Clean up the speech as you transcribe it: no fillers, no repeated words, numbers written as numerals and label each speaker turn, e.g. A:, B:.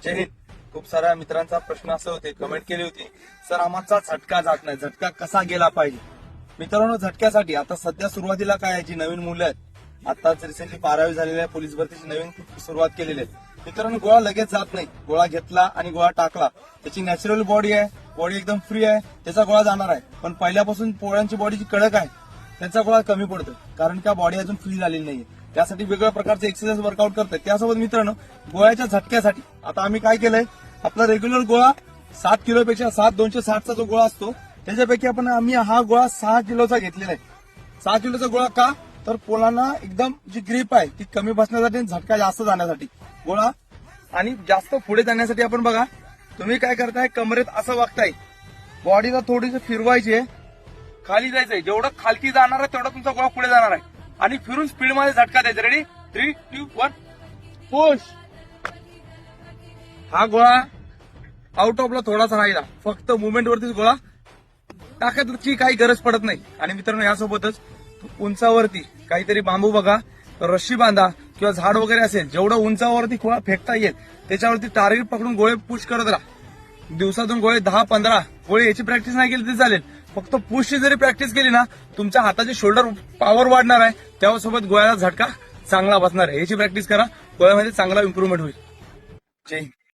A: जय हिंद. खूप साऱ्या मित्रांचा प्रश्न असे होते, कमेंट केली होती, सर आमचा झटका जात नाही, झटका कसा गेला पाहिजे. मित्रांनो, झटक्यासाठी आता सध्या सुरुवातीला काय आहे, जी नवीन मुलं आहेत, आताच रिसेंटली 12वी झालेली आहे, पोलीस भरतीची नवीन सुरुवात केलेली आहे. मित्रांनो, गोळा लगेच जात नाही. गोळा घेतला आणि गोळा टाकला, त्याची नॅचरल बॉडी आहे, बॉडी एकदम फ्री आहे, त्याचा गोळा जाणार आहे. पण पहिल्यापासून पोळ्यांची बॉडी जी कडक आहे, त्यांचा गोळा कमी पडतो, कारण का बॉडी अजून फ्री झालेली नाहीये. त्यासाठी वेगवेगळ्या प्रकारचे एक्सरसाइज वर्कआउट करतात. त्यासोबत मित्रांनो, गोळ्याच्या झटक्यासाठी आता आम्ही काय केलंय, आपला रेग्युलर गोळा 7 किलोपेक्षा 7,260चा जो गोळा असतो, त्याच्यापैकी आम्ही हा गोळा 6 किलोचा घेतलेला आहे. 6 किलोचा गोळा का, तर पोलांना एकदम जी ग्रीप आहे ती कमी बसण्यासाठी आणि झटका जास्त जाण्यासाठी गोळा, आणि जास्त पुढे जाण्यासाठी आपण बघा, तुम्ही काय करताय, कमरेत असं वागताय, बॉडीला थोडीशी फिरवायची आहे, खाली जायचंय, जेवढं खालती जाणार आहे तेवढा तुमचा गोळा पुढे जाणार आहे, आणि फिरून स्पीड मध्ये झटका द्यायचा. Ready, 3, 2, 1, push. हा गोळा आउट ऑफला थोडासा राहिला, फक्त मुवमेंट वरतीच गोळा टाकायची काही गरज पडत नाही. आणि मित्रांनो, यासोबतच उंचावरती काहीतरी बांबू बघा, रस्सी बांधा किंवा झाड वगैरे असेल, जेवढं उंचावरती गोळा फेकता येईल त्याच्यावरती टार्गेट पकडून गोळे पुश करत राहा. दिवसातून गोळे 10-15 गोळे, याची प्रॅक्टिस नाही केली तरी चालेल, फक्त पुशची जरी प्रॅक्टिस केली ना, तुमच्या हाताची शोल्डर पॉवर वाढणार आहे, त्यासोबत गोळ्याला झटका चांगला बसणार आहे. याची प्रॅक्टिस करा, गोळ्यामध्ये चांगला इम्प्रुव्हमेंट होईल. जय हिंद.